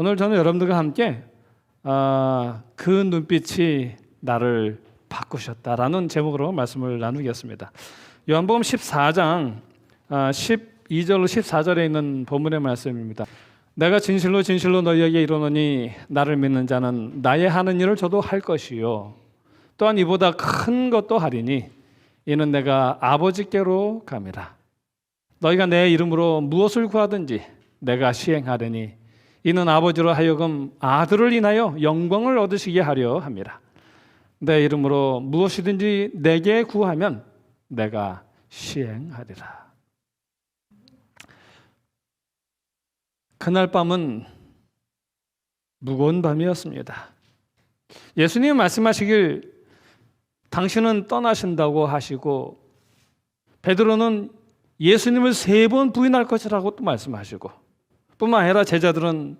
오늘 저는 여러분들과 함께 그 눈빛이 나를 바꾸셨다라는 제목으로 말씀을 나누겠습니다. 요한복음 14장 12절로 14절에 있는 본문의 말씀입니다. 내가 진실로 진실로 너희에게 이르노니 나를 믿는 자는 나의 하는 일을 저도 할 것이요 또한 이보다 큰 것도 하리니 이는 내가 아버지께로 감이라. 너희가 내 이름으로 무엇을 구하든지 내가 시행하리니 이는 아버지로 하여금 아들을 인하여 영광을 얻으시게 하려 함이라. 내 이름으로 무엇이든지 내게 구하면 내가 시행하리라. 그날 밤은 무거운 밤이었습니다. 예수님이 말씀하시길 당신은 떠나신다고 하시고 베드로는 예수님을 3번 부인할 것이라고 또 말씀하시고 뿐만 아니라 제자들은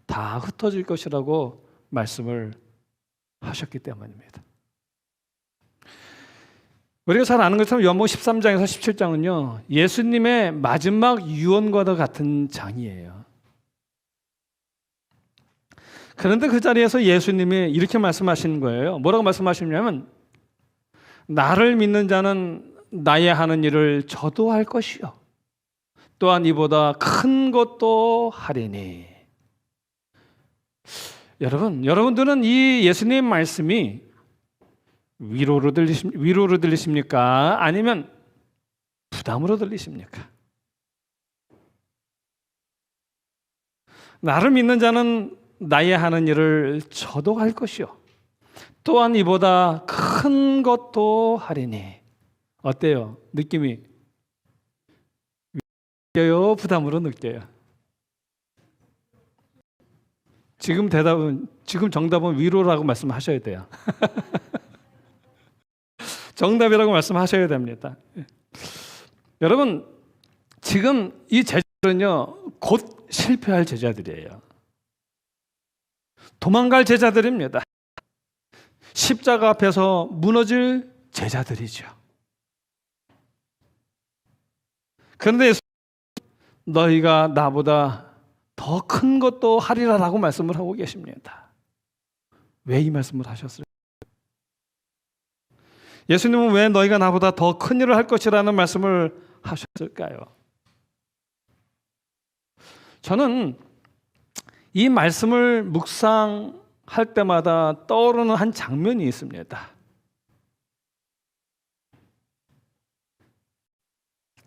다 흩어질 것이라고 말씀을 하셨기 때문입니다. 우리가 잘 아는 것처럼 요한복음 13장에서 17장은요 예수님의 마지막 유언과도 같은 장이에요. 그런데 그 자리에서 예수님이 이렇게 말씀하시는 거예요. 뭐라고 말씀하시냐면 나를 믿는 자는 나의 하는 일을 저도 할 것이요 또한 이보다 큰 것도 하리니. 여러분들은 이 예수님 말씀이 위로로 들리십니까? 아니면 부담으로 들리십니까? 나를 믿는 자는 나의 하는 일을 저도 할 것이요 또한 이보다 큰 것도 하리니. 어때요? 느낌이 느껴요? 부담으로 느껴요? 지금 정답은 위로라고 말씀하셔야 돼요. 정답이라고 말씀하셔야 됩니다. 여러분, 지금 이 제자들은요 곧 실패할 제자들이에요. 도망갈 제자들입니다. 십자가 앞에서 무너질 제자들이죠. 그런데 너희가 나보다 더 큰 것도 하리라라고 말씀을 하고 계십니다. 왜 이 말씀을 하셨을까요? 예수님은 왜 너희가 나보다 더 큰 일을 할 것이라는 말씀을 하셨을까요? 저는 이 말씀을 묵상할 때마다 떠오르는 한 장면이 있습니다.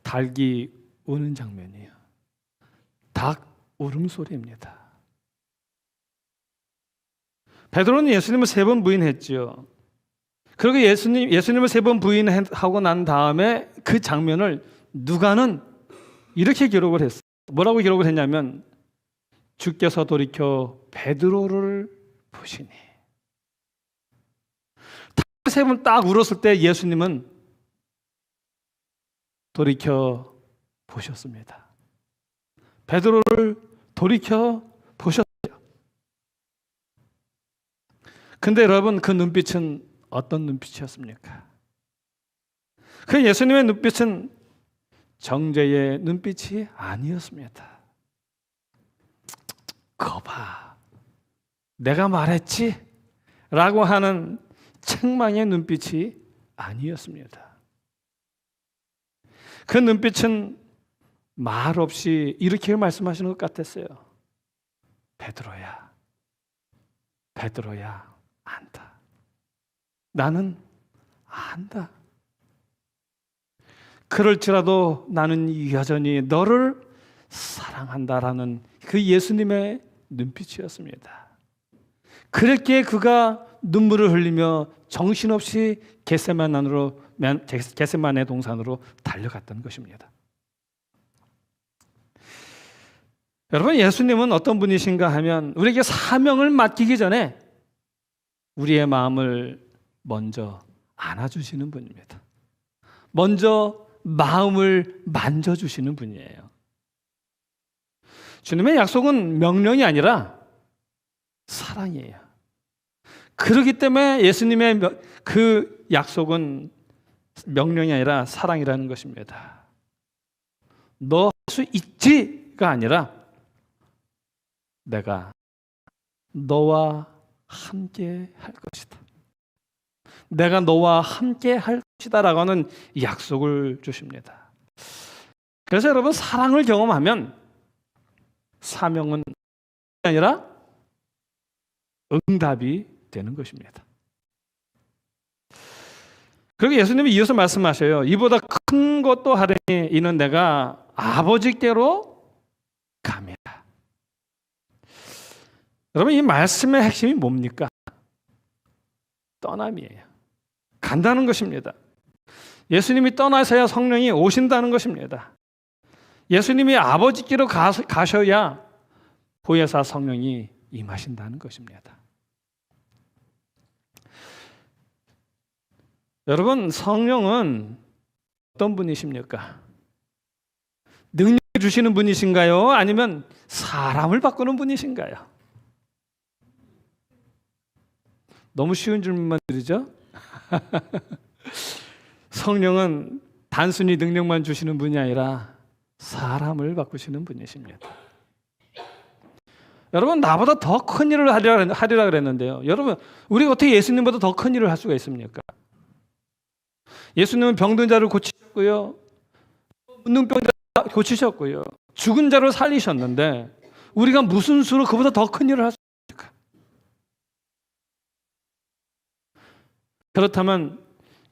닭이 우는 장면이에요. 닭 울음소리입니다. 베드로는 예수님을 3번 부인했지요. 그리고 예수님을 3번 부인하고 난 다음에 그 장면을 누가는 이렇게 기록을 했어요. 뭐라고 기록을 했냐면 주께서 돌이켜 베드로를 보시니. 닭 3번 딱 울었을 때 예수님은 돌이켜 보셨습니다. 베드로를 돌이켜 보셨어요. 근데 여러분 그 눈빛은 어떤 눈빛이었습니까? 그 예수님의 눈빛은 정죄의 눈빛이 아니었습니다. 거봐, 내가 말했지? 라고 하는 책망의 눈빛이 아니었습니다. 그 눈빛은 말 없이 이렇게 말씀하시는 것 같았어요. 베드로야, 베드로야, 안다. 나는 안다. 그럴지라도 나는 여전히 너를 사랑한다라는 그 예수님의 눈빛이었습니다. 그렇게 그가 눈물을 흘리며 정신없이 겟세마네 동산으로 달려갔던 것입니다. 여러분, 예수님은 어떤 분이신가 하면 우리에게 사명을 맡기기 전에 우리의 마음을 먼저 안아주시는 분입니다. 먼저 마음을 만져주시는 분이에요. 주님의 약속은 명령이 아니라 사랑이에요. 그렇기 때문에 예수님의 그 약속은 명령이 아니라 사랑이라는 것입니다. 너 할 수 있지가 아니라 내가 너와 함께 할 것이다. 내가 너와 함께 할 것이다 라고 하는 약속을 주십니다. 그래서 여러분, 사랑을 경험하면 사명은 아니라 응답이 되는 것입니다. 그리고 예수님이 이어서 말씀하셔요. 이보다 큰 것도 하려니 이는 내가 아버지께로 감이라. 여러분, 이 말씀의 핵심이 뭡니까? 떠남이에요. 간다는 것입니다. 예수님이 떠나셔야 성령이 오신다는 것입니다. 예수님이 아버지께로 가셔야 보혜사 성령이 임하신다는 것입니다. 여러분, 성령은 어떤 분이십니까? 능력을 주시는 분이신가요? 아니면 사람을 바꾸는 분이신가요? 너무 쉬운 질문만 드리죠? 성령은 단순히 능력만 주시는 분이 아니라 사람을 바꾸시는 분이십니다. 여러분, 나보다 더 큰 일을 하리라 그랬는데요. 여러분, 우리가 어떻게 예수님보다 더 큰 일을 할 수가 있습니까? 예수님은 병든 자를 고치셨고요, 문둥병자 고치셨고요, 죽은 자를 살리셨는데 우리가 무슨 수로 그보다 더 큰 일을 할 수 있을까? 그렇다면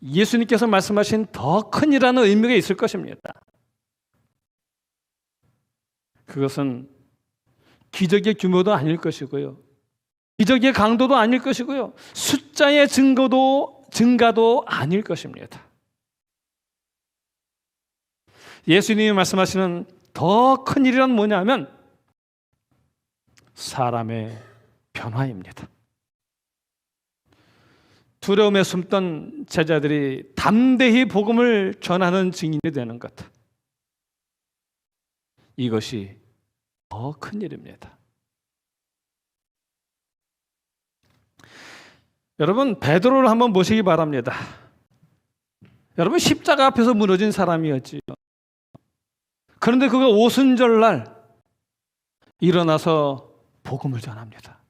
예수님께서 말씀하신 더 큰 일이라는 의미가 있을 것입니다. 그것은 기적의 규모도 아닐 것이고요, 기적의 강도도 아닐 것이고요, 숫자의 증가도 아닐 것입니다. 예수님이 말씀하시는 더 큰 일이란 뭐냐면 사람의 변화입니다. 두려움에 숨던 제자들이 담대히 복음을 전하는 증인이 되는 것, 이것이 더 큰 일입니다. 여러분, 베드로를 한번 보시기 바랍니다. 여러분, 십자가 앞에서 무너진 사람이었지요. 그런데 그가 오순절날 일어나서 복음을 전합니다.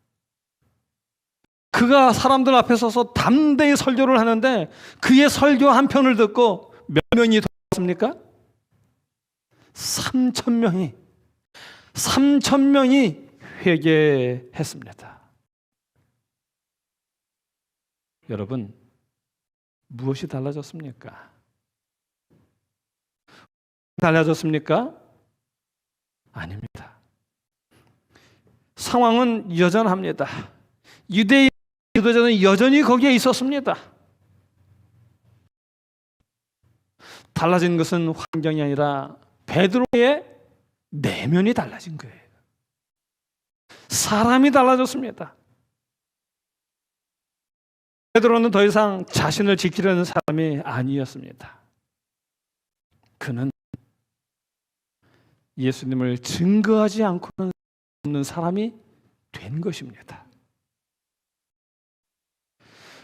그가 사람들 앞에 서서 담대히 설교를 하는데 그의 설교 한 편을 듣고 몇 명이 돌아왔습니까? 3,000명이 회개했습니다. 여러분, 무엇이 달라졌습니까? 달라졌습니까? 아닙니다. 상황은 여전합니다. 유대인 지도자는 여전히 거기에 있었습니다. 달라진 것은 환경이 아니라 베드로의 내면이 달라진 거예요. 사람이 달라졌습니다. 베드로는 더 이상 자신을 지키려는 사람이 아니었습니다. 그는 예수님을 증거하지 않고는 없는 사람이 된 것입니다.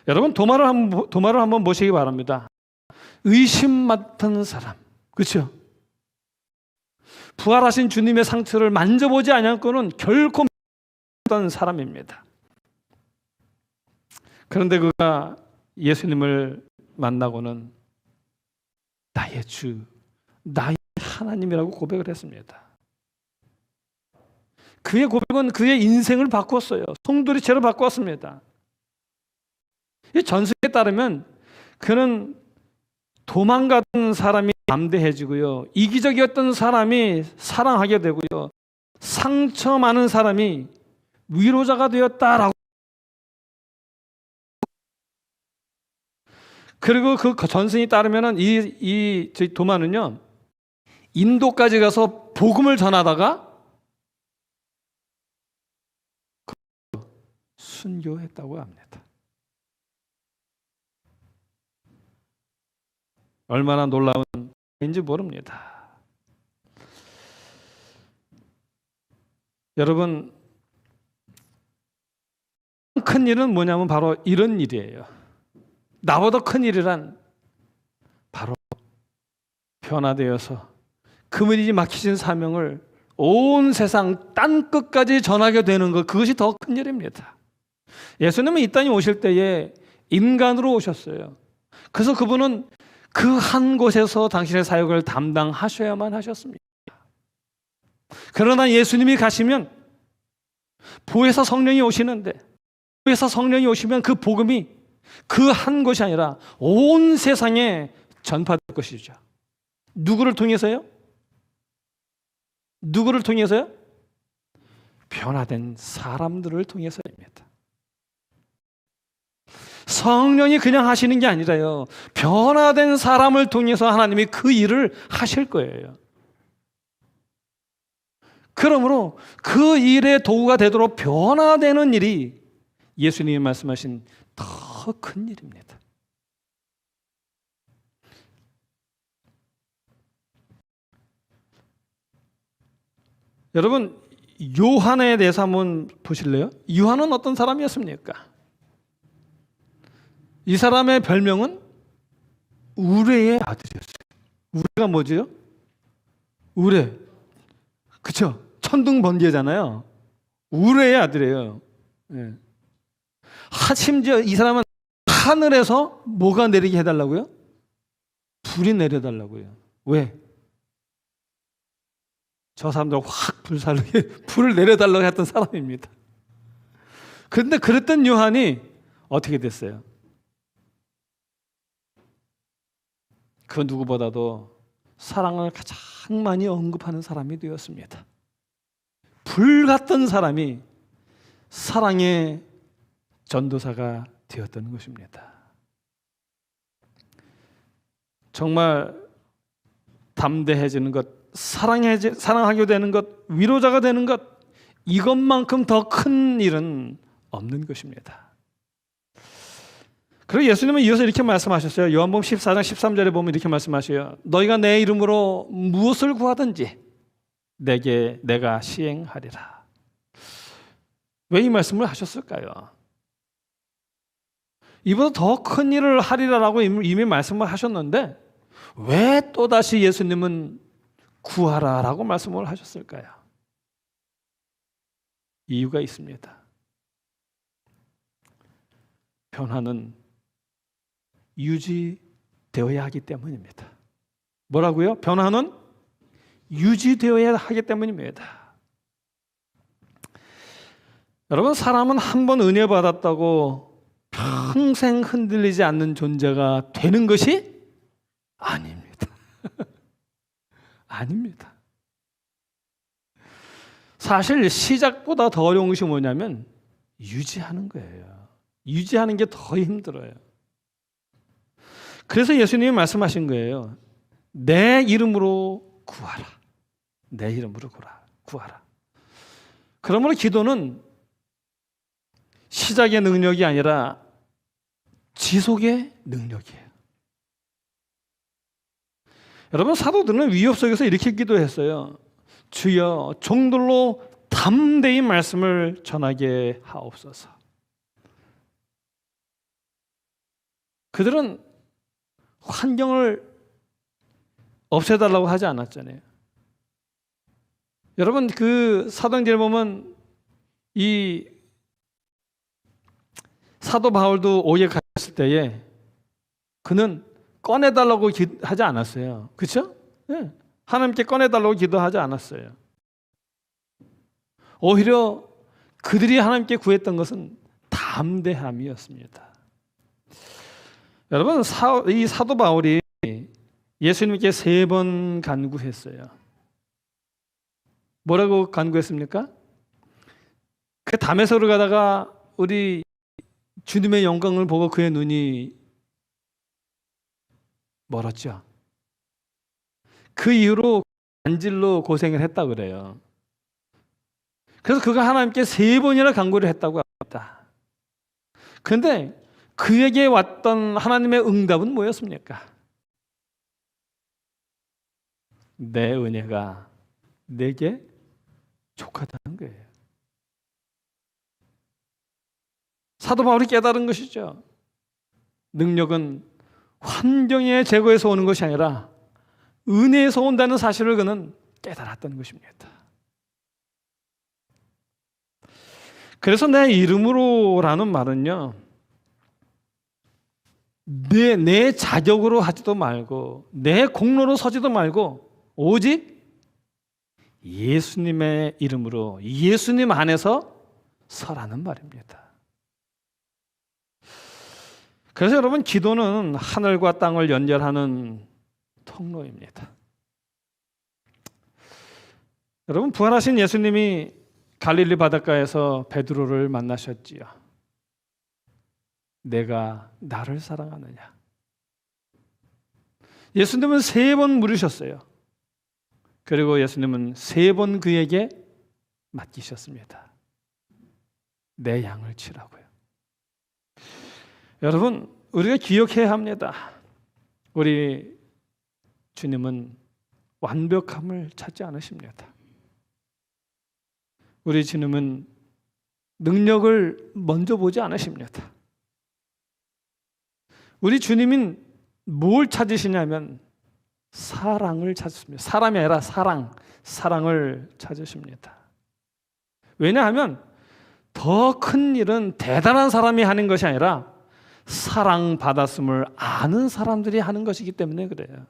여러분, 도마를 한번 보시기 바랍니다. 의심 맡은 사람, 그렇죠? 부활하신 주님의 상처를 만져보지 않고는 결코 못했던 사람입니다. 그런데 그가 예수님을 만나고는 나의 주, 나의 하나님이라고 고백을 했습니다. 그의 고백은 그의 인생을 바꿨어요. 송두리째로 바꿨습니다. 이 전승에 따르면 그는 도망가던 사람이 담대해지고요, 이기적이었던 사람이 사랑하게 되고요, 상처 많은 사람이 위로자가 되었다라고. 그리고 그 전승이 따르면은 저희 도마는요, 인도까지 가서 복음을 전하다가 순교했다고 합니다. 얼마나 놀라운 일인지 모릅니다. 여러분, 큰 일은 뭐냐면 바로 이런 일이에요. 나보다 큰 일이란 바로 변화되어서 그분이 맡기신 사명을 온 세상 땅 끝까지 전하게 되는 것, 그것이 더 큰 일입니다. 예수님은 이 땅에 오실 때에 인간으로 오셨어요. 그래서 그분은 그 한 곳에서 당신의 사역을 담당하셔야만 하셨습니다. 그러나 예수님이 가시면 부에서 성령이 오시는데, 부에서 성령이 오시면 그 복음이 그 한 곳이 아니라 온 세상에 전파될 것이죠. 누구를 통해서요? 누구를 통해서요? 변화된 사람들을 통해서입니다. 성령이 그냥 하시는 게 아니라요, 변화된 사람을 통해서 하나님이 그 일을 하실 거예요. 그러므로 그 일의 도구가 되도록 변화되는 일이 예수님이 말씀하신 더 큰 일입니다. 여러분, 요한에 대해서 한번 보실래요? 요한은 어떤 사람이었습니까? 이 사람의 별명은 우레의 아들이었어요. 우레가 뭐죠? 우레. 그쵸? 천둥번개잖아요. 우레의 아들이에요. 네. 심지어 이 사람은 하늘에서 뭐가 내리게 해달라고요? 불이 내려달라고요. 왜? 저 사람들 확 불살르게 불을 내려달라고 했던 사람입니다. 그런데 그랬던 요한이 어떻게 됐어요? 그 누구보다도 사랑을 가장 많이 언급하는 사람이 되었습니다. 불 같던 사람이 사랑의 전도사가 되었던 것입니다. 정말 담대해지는 것, 사랑하게 되는 것, 위로자가 되는 것, 이것만큼 더 큰 일은 없는 것입니다. 그리고 예수님은 이어서 이렇게 말씀하셨어요. 요한복음 14장 13절에 보면 이렇게 말씀하셔요. 너희가 내 이름으로 무엇을 구하든지 내가 시행하리라. 왜 이 말씀을 하셨을까요? 이보다 더 큰 일을 하리라라고 이미 말씀을 하셨는데 왜 또다시 예수님은 구하라라고 말씀을 하셨을까요? 이유가 있습니다. 변화는 유지되어야 하기 때문입니다. 뭐라고요? 변화는 유지되어야 하기 때문입니다. 여러분, 사람은 한 번 은혜 받았다고 평생 흔들리지 않는 존재가 되는 것이 아닙니다. 아닙니다. 사실 시작보다 더 어려운 것이 뭐냐면 유지하는 거예요. 유지하는 게 더 힘들어요. 그래서 예수님이 말씀하신 거예요. 내 이름으로 구하라. 내 이름으로 구하라. 그러므로 기도는 시작의 능력이 아니라 지속의 능력이에요. 여러분, 사도들은 위협 속에서 이렇게 기도했어요. 주여, 종들로 담대히 말씀을 전하게 하옵소서. 그들은 환경을 없애달라고 하지 않았잖아요. 여러분, 그 사도행전에 보면 이 사도 바울도 오해 갔을 때에 그는 꺼내달라고 하지 않았어요. 그렇죠? 네. 하나님께 꺼내달라고 기도하지 않았어요. 오히려 그들이 하나님께 구했던 것은 담대함이었습니다. 여러분, 이 사도 바울이 예수님께 3번 간구했어요. 뭐라고 간구했습니까? 그 다메섹으로 가다가 우리 주님의 영광을 보고 그의 눈이 멀었죠. 그 이후로 간질로 고생을 했다 그래요. 그래서 그가 하나님께 3번이나 간구를 했다고 합니다. 그런데 그에게 왔던 하나님의 응답은 뭐였습니까? 내 은혜가 내게 족하다는 거예요. 사도 바울이 깨달은 것이죠. 능력은 환경의 제거에서 오는 것이 아니라 은혜에서 온다는 사실을 그는 깨달았던 것입니다. 그래서 내 이름으로라는 말은요, 내 자격으로 하지도 말고 내 공로로 서지도 말고 오직 예수님의 이름으로 예수님 안에서 서라는 말입니다. 그래서 여러분, 기도는 하늘과 땅을 연결하는 통로입니다. 여러분, 부활하신 예수님이 갈릴리 바닷가에서 베드로를 만나셨지요. 내가 나를 사랑하느냐? 예수님은 3번 물으셨어요. 그리고 예수님은 3번 그에게 맡기셨습니다. 내 양을 치라고요. 여러분, 우리가 기억해야 합니다. 우리 주님은 완벽함을 찾지 않으십니다. 우리 주님은 능력을 먼저 보지 않으십니다. 우리 주님은 뭘 찾으시냐면 사랑을 찾으십니다. 사람이 아니라 사랑을 찾으십니다. 왜냐하면 더 큰 일은 대단한 사람이 하는 것이 아니라 사랑받았음을 아는 사람들이 하는 것이기 때문에 그래요.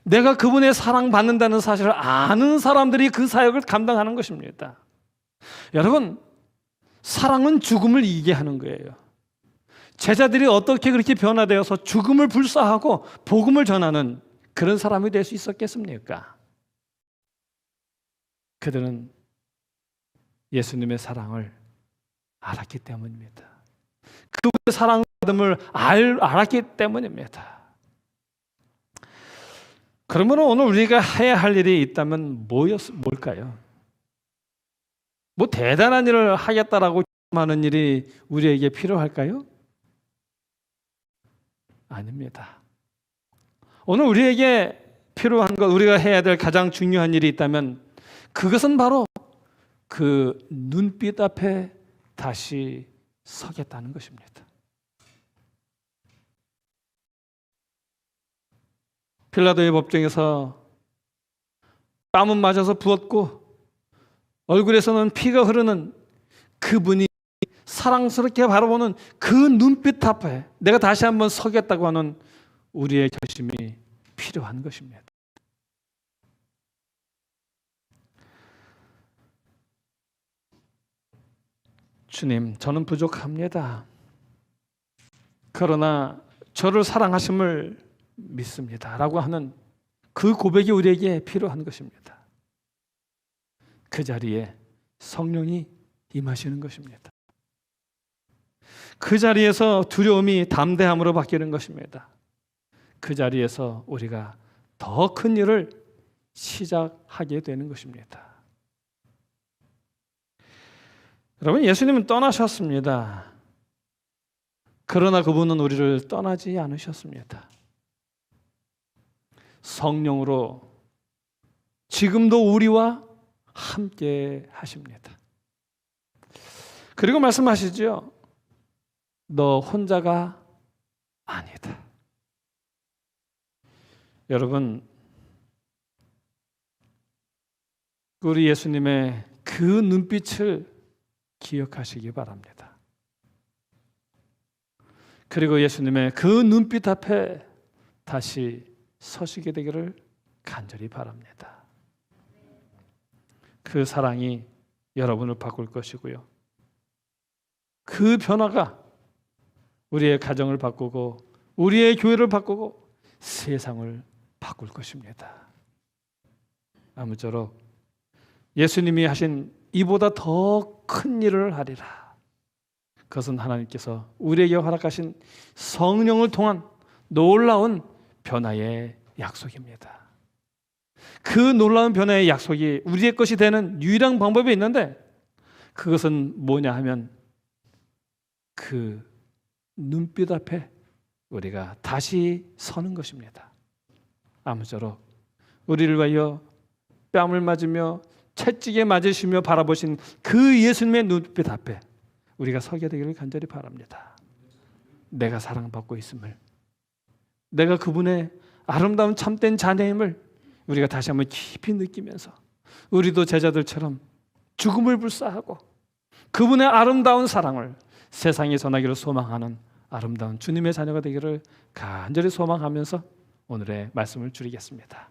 내가 그분의 사랑받는다는 사실을 아는 사람들이 그 사역을 감당하는 것입니다. 여러분, 사랑은 죽음을 이기게 하는 거예요. 제자들이 어떻게 그렇게 변화되어서 죽음을 불사하고 복음을 전하는 그런 사람이 될 수 있었겠습니까? 그들은 예수님의 사랑을 알았기 때문입니다. 그분의 사랑받음을 알았기 때문입니다. 그러면 오늘 우리가 해야 할 일이 있다면 뭘까요? 뭐 대단한 일을 하겠다라고 하는 일이 우리에게 필요할까요? 아닙니다. 오늘 우리에게 필요한 것, 우리가 해야 될 가장 중요한 일이 있다면 그것은 바로 그 눈빛 앞에 다시 서겠다는 것입니다. 빌라도의 법정에서 땀은 맞아서 부었고 얼굴에서는 피가 흐르는 그분이 사랑스럽게 바라보는 그 눈빛 앞에 내가 다시 한번 서겠다고 하는 우리의 결심이 필요한 것입니다. 주님, 저는 부족합니다. 그러나 저를 사랑하심을 믿습니다. 라고 하는 그 고백이 우리에게 필요한 것입니다. 그 자리에 성령이 임하시는 것입니다. 그 자리에서 두려움이 담대함으로 바뀌는 것입니다. 그 자리에서 우리가 더 큰 일을 시작하게 되는 것입니다. 여러분, 예수님은 떠나셨습니다. 그러나 그분은 우리를 떠나지 않으셨습니다. 성령으로 지금도 우리와 함께 하십니다. 그리고 말씀하시죠. 너 혼자가 아니다. 여러분, 우리 예수님의 그 눈빛을 기억하시기 바랍니다. 그리고 예수님의 그 눈빛 앞에 다시 서시게 되기를 간절히 바랍니다. 그 사랑이 여러분을 바꿀 것이고요. 그 변화가 우리의 가정을 바꾸고 우리의 교회를 바꾸고 세상을 바꿀 것입니다. 아무쪼록 예수님이 하신 이보다 더 큰 일을 하리라. 그것은 하나님께서 우리에게 허락하신 성령을 통한 놀라운 변화의 약속입니다. 그 놀라운 변화의 약속이 우리의 것이 되는 유일한 방법이 있는데 그것은 뭐냐 하면 그 눈빛 앞에 우리가 다시 서는 것입니다. 아무쪼록 우리를 위하여 뺨을 맞으며 채찍에 맞으시며 바라보신 그 예수님의 눈빛 앞에 우리가 서게 되기를 간절히 바랍니다. 내가 사랑받고 있음을, 내가 그분의 아름다운 참된 자녀임을 우리가 다시 한번 깊이 느끼면서 우리도 제자들처럼 죽음을 불사하고 그분의 아름다운 사랑을 세상에 전하기를 소망하는 아름다운 주님의 자녀가 되기를 간절히 소망하면서 오늘의 말씀을 줄이겠습니다.